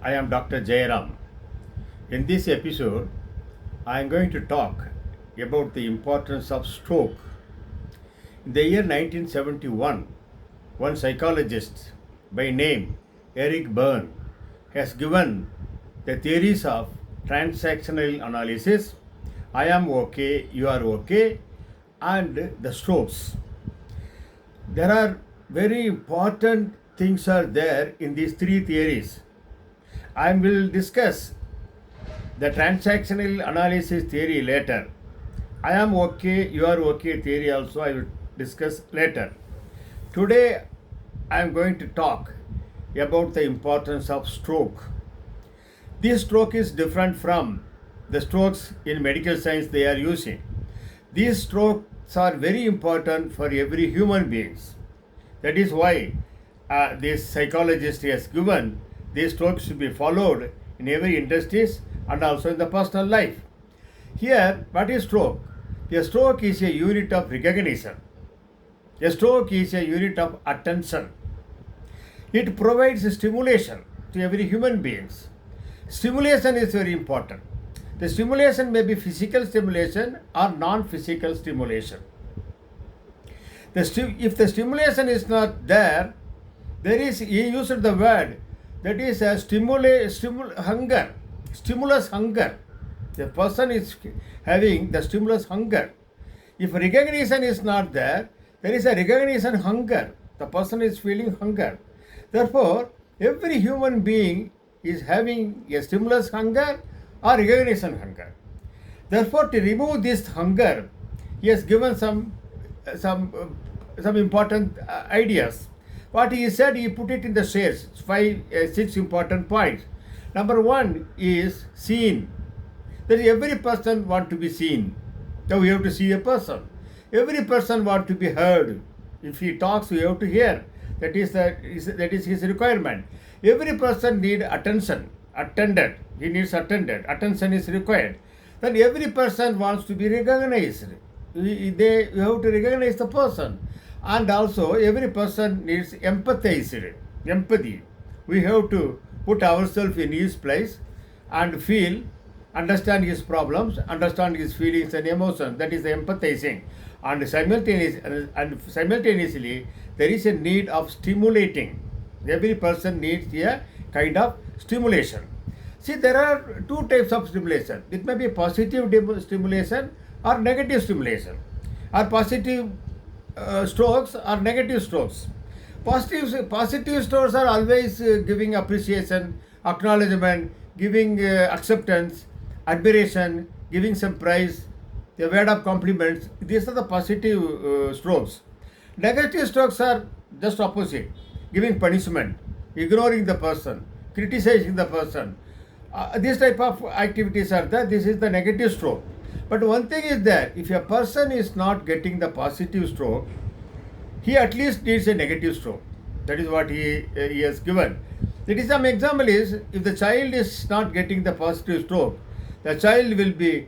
I am Dr. Jayaram. In this episode, I am going to talk about the importance of stroke. In the year 1971, one psychologist by name Eric Byrne has given the theories of transactional analysis, I am okay, you are okay, and the strokes. There are very important things are there in these three theories. I will discuss the transactional analysis theory later. I am okay, you are okay theory also I will discuss later. Today I am going to talk about the importance of stroke. This stroke is different from the strokes in medical science they are using. These strokes are very important for every human beings. That is why this psychologist has given these strokes should be followed in every industries and also in the personal life. Here, what is stroke? A stroke is a unit of recognition. A stroke is a unit of attention. It provides stimulation to every human beings. Stimulation is very important. The stimulation may be physical stimulation or non-physical stimulation. If the stimulation is not there, he used the word that is a hunger, stimulus hunger. The person is having the stimulus hunger. If recognition is not there, there is a recognition hunger. The person is feeling hunger. Therefore, every human being is having a stimulus hunger or recognition hunger. Therefore, to remove this hunger, he has given some important ideas. What he said, he put it in the shares, six important points. Number one is seen. That every person want to be seen. Now we have to see a person. Every person want to be heard. If he talks, we have to hear. That is his requirement. Every person need attention, attended. He needs attended. Attention is required. Then every person wants to be recognized. We have to recognize the person. And also every person needs empathy. We have to put ourselves in his place and feel, understand his problems, understand his feelings and emotions. That is the empathizing. And simultaneously there is a need of stimulating. Every person needs a kind of stimulation. See, there are two types of stimulation. It may be positive stimulation or negative stimulation, or positive strokes or negative strokes. Positive strokes are always giving appreciation, acknowledgement, giving acceptance, admiration, giving some praise, a word of compliments. These are the positive strokes. Negative strokes are just opposite, giving punishment, ignoring the person, criticizing the person. These type of activities are there. This is the negative stroke. But one thing is that if a person is not getting the positive stroke, he at least needs a negative stroke. That is what he has given. That is, some example is, if the child is not getting the positive stroke, the child will be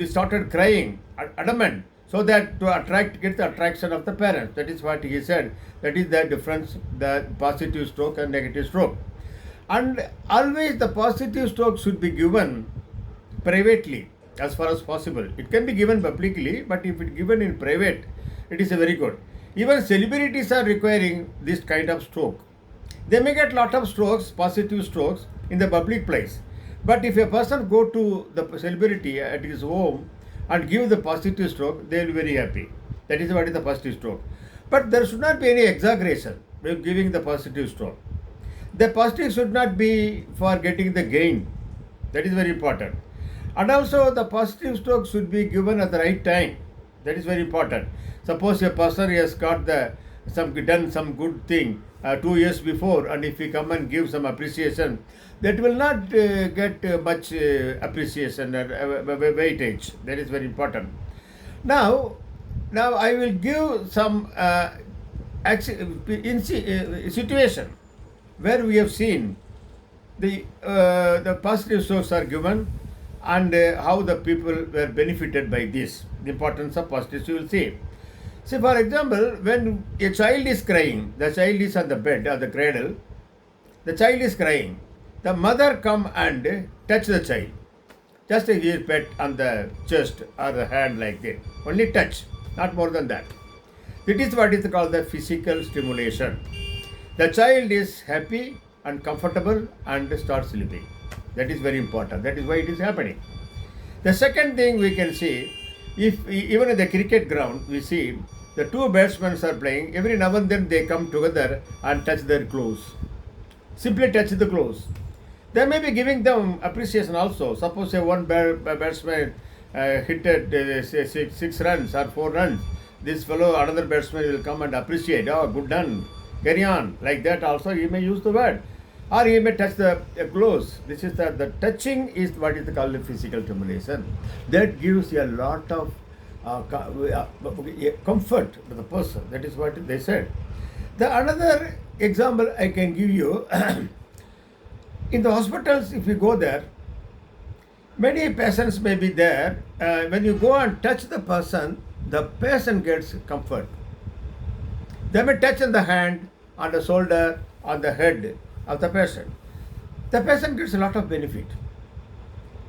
started crying, adamant, so that to get the attraction of the parents. That is what he said. That is the difference, the positive stroke and negative stroke. And always the positive stroke should be given privately as far as possible. It can be given publicly, but if it given in private, it is a very good. Even celebrities are requiring this kind of stroke. They may get lot of strokes, positive strokes, in the public place. But if a person go to the celebrity at his home and give the positive stroke, they will be very happy. That is what is the positive stroke. But there should not be any exaggeration when giving the positive stroke. The positive should not be for getting the gain. That is very important. And also the positive stroke should be given at the right time. That is very important. Suppose a person has got done some good thing 2 years before, and if he come and give some appreciation, that will not get much appreciation or weightage. That is very important. Now I will give some situation where we have seen the positive strokes are given and how the people were benefited by this. The importance of positive, you will see. See, for example, when a child is crying, the child is on the bed or the cradle, the child is crying. the mother come and touch the child. Just a ear pet on the chest or the hand like that. Only touch, not more than that. It is what is called the physical stimulation. The child is happy and comfortable and starts sleeping. That is very important. That is why it is happening. The second thing we can see, if even in the cricket ground, we see the two batsmen are playing. Every now and then they come together and touch their clothes. Simply touch the clothes. They may be giving them appreciation also. Suppose one batsman hit say six runs or 4 runs. This fellow, another batsman will come and appreciate. Oh, good done. Carry on. Like that also he may use the word. Or he may touch the clothes. This is the touching is what is called the physical stimulation. That gives a lot of comfort to the person. That is what they said. The another example I can give you, in the hospitals, if you go there, many patients may be there. When you go and touch the patient gets comfort. They may touch on the hand, on the shoulder, on the head of the patient. The patient gets a lot of benefit.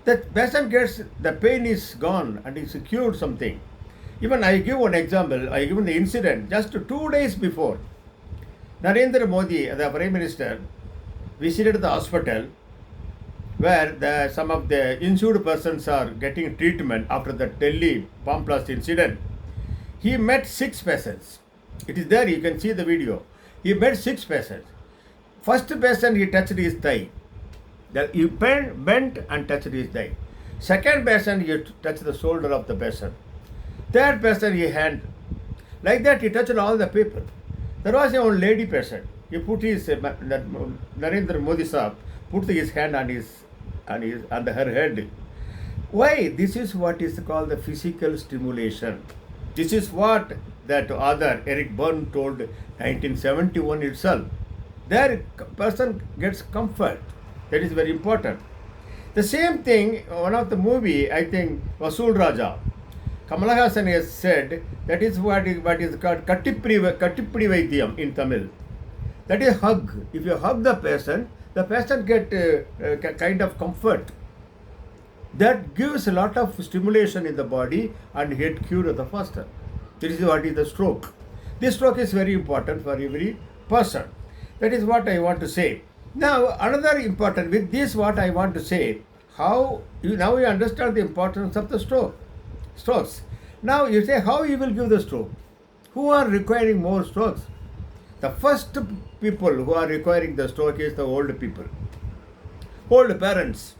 The patient gets, the pain is gone and is cured something. Even I give one example, I give the incident just 2 days before. Narendra Modi, the Prime Minister, visited the hospital where some of the injured persons are getting treatment after the Delhi bomb blast incident. He met 6 patients. It is there, you can see the video. He met 6 patients. First patient, he touched his thigh. He bent and touched his thigh. Second patient, he touched the shoulder of the patient. Third patient, he hand. Like that, he touched all the people. There was a one lady patient. He put his Narendra Modi Sahab put his hand on her head. Why? This is what is called the physical stimulation. This is what that author Eric Byrne told 1971 itself. There person gets comfort. That is very important. The same thing, one of the movie, I think, Vasool Raja. Kamala Hassan has said that is what is called Kattipri Vaidyam in Tamil. That is hug. If you hug the patient get kind of comfort. That gives a lot of stimulation in the body and get cured the faster. This is what is the stroke. This stroke is very important for every person. That is what I want to say. Now, another important, with this what I want to say, now you understand the importance of the strokes. Now you say how you will give the stroke. Who are requiring more strokes? The first people who are requiring the stroke is the old people. Old parents.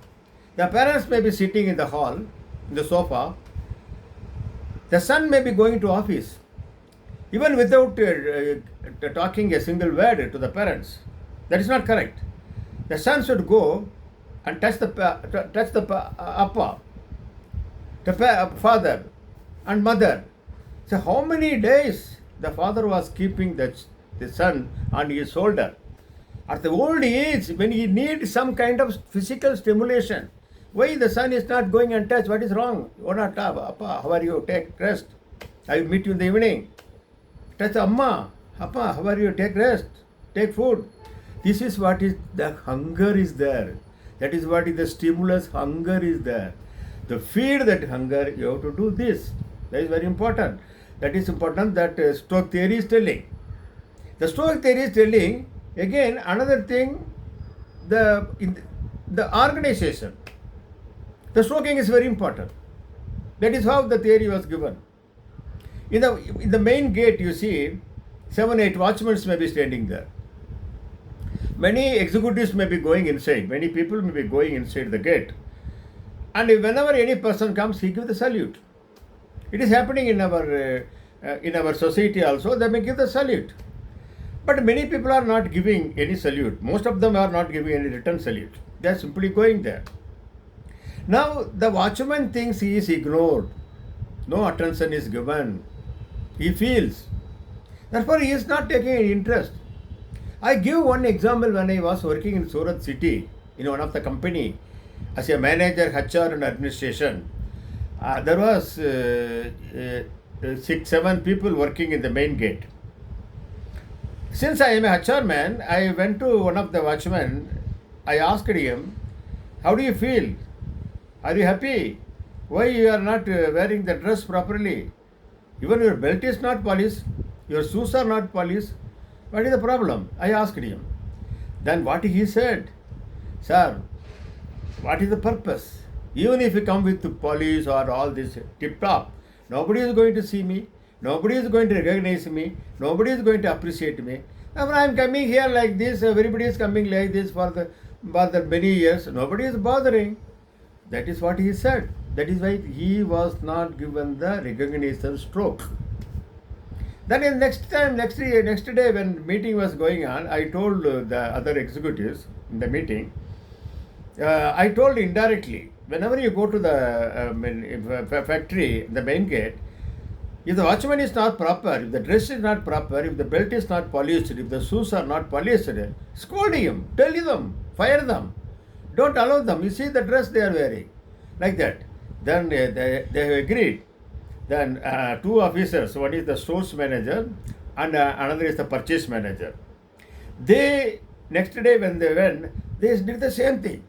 The parents may be sitting in the hall, in the sofa. The son may be going to office. Even without talking a single word to the parents. That is not correct. The son should go and touch the father and mother. So how many days the father was keeping the son on his shoulder? At the old age, when he needs some kind of physical stimulation, why the son is not going and touch? What is wrong? Oh, not Appa, how are you? Take rest. I will meet you in the evening. Touch Amma. Appa, how are you? Take rest. Take food. This is what is, the hunger is there. That is what is the stimulus, hunger is there. To feed that hunger, you have to do this. That is very important. That is important that stroke theory is telling. The stroke theory is telling, again, another thing, the organization. The stroking is very important. That is how the theory was given. In the main gate, you see, 7-8 watchmen may be standing there. Many executives may be going inside. Many people may be going inside the gate. And whenever any person comes, he gives the salute. It is happening in our society also. They may give the salute. But many people are not giving any salute. Most of them are not giving any return salute. They are simply going there. Now, the watchman thinks he is ignored. No attention is given. He feels. Therefore, he is not taking any interest. I give one example when I was working in Surat city, in one of the company, as a manager, HR and administration. There was 6-7 people working in the main gate. Since I am a HR man, I went to one of the watchmen I asked him, how do you feel? Are you happy? Why you are not wearing the dress properly? Even your belt is not polished, your shoes are not polished. What is the problem? I asked him. Then what he said, sir, what is the purpose? Even if you come with police or all this tip top, nobody is going to see me, nobody is going to recognize me, nobody is going to appreciate me. Now I am coming here like this, everybody is coming like this for the many years, nobody is bothering. That is what he said. That is why he was not given the recognition stroke. Then in next day when meeting was going on, I told the other executives in the meeting, I told indirectly, whenever you go to the factory, the main gate, if the watchman is not proper, if the dress is not proper, if the belt is not polished, if the shoes are not polished, scold him, tell them, fire them. Don't allow them. You see the dress they are wearing. Like that. Then they have agreed. Then two officers, one is the stores manager and another is the purchase manager. They, next day when they went, they did the same thing.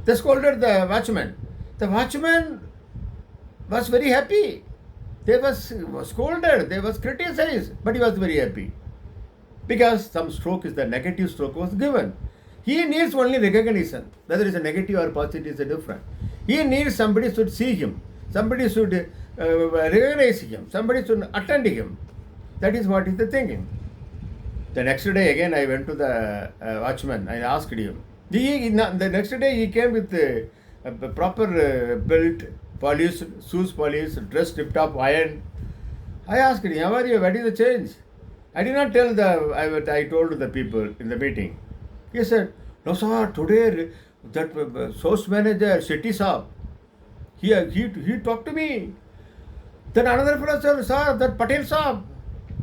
They scolded the watchman. The watchman was very happy. They was scolded, they was criticized, but he was very happy. Because some stroke is the negative stroke was given. He needs only recognition. Whether it's a negative or positive is a different. He needs somebody should see him. Somebody should recognize him. Somebody should attend him. That is what is the thinking. The next day again I went to the watchman. I asked him. The next day he came with a proper belt, polished, shoes polished, dress tipped up, ironed. I asked him, how are you? What is the change? I did not tell I told the people in the meeting. He said, no sir, today that source manager, Shetty Saab, he talked to me. Then another fellow said, sir, that Patel Saab,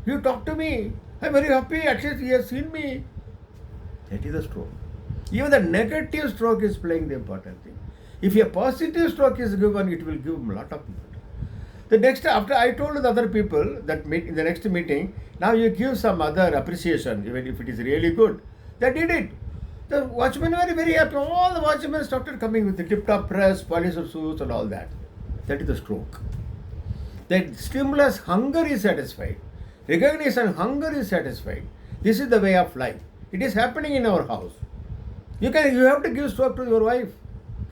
he talked to me. I'm very happy, at least he has seen me. That is the stroke. Even the negative stroke is playing the important thing. If a positive stroke is given, it will give a lot of people. The next, after I told the other people that in the next meeting, now you give some other appreciation, even if it is really good. They did it. The watchmen were very happy. All the watchmen started coming with the tip-top dress, polished shoes and all that. That is the stroke. The stimulus hunger is satisfied. Recognition hunger is satisfied. This is the way of life. It is happening in our house. You have to give stroke to your wife.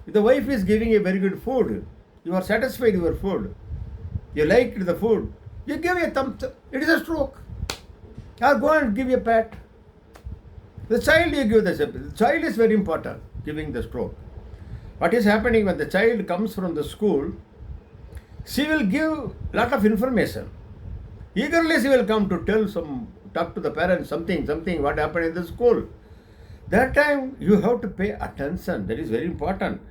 If the wife is giving a very good food, you are satisfied with your food. You like the food. You give a thumbs up. It is a stroke. Or go and give a pat. The child you give the child is very important, giving the stroke. What is happening when the child comes from the school, she will give lot of information. Eagerly she will come to talk to the parents something, what happened in the school. That time you have to pay attention. That is very important.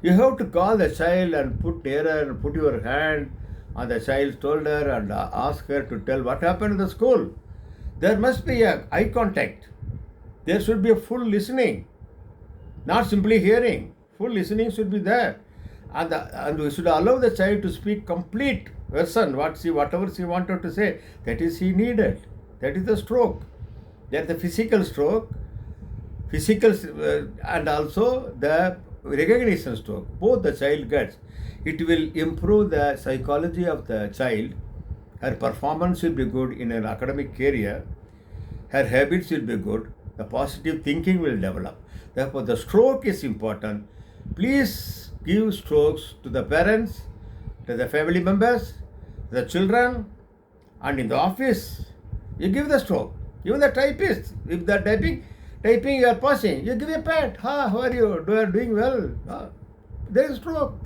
You have to call the child and put your hand on the child's shoulder and ask her to tell what happened in the school. There must be a eye contact. There should be a full listening, not simply hearing. Full listening should be there. And we should allow the child to speak complete version, whatever she wanted to say. That is she needed. That is the stroke. That the physical stroke, and also the recognition stroke. Both the child gets. It will improve the psychology of the child. Her performance will be good in an academic career. Her habits will be good. The positive thinking will develop. Therefore, the stroke is important. Please give strokes to the parents, to the family members, the children, and in the office. You give the stroke. Even the typist, if the typing you are passing, you give a pat. How are you? You are doing well. There is stroke.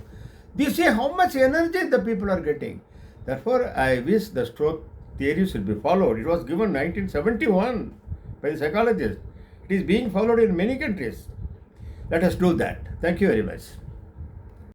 You see how much energy the people are getting. Therefore, I wish the stroke theory should be followed. It was given 1971 by the psychologists. It is being followed in many countries. Let us do that. Thank you very much.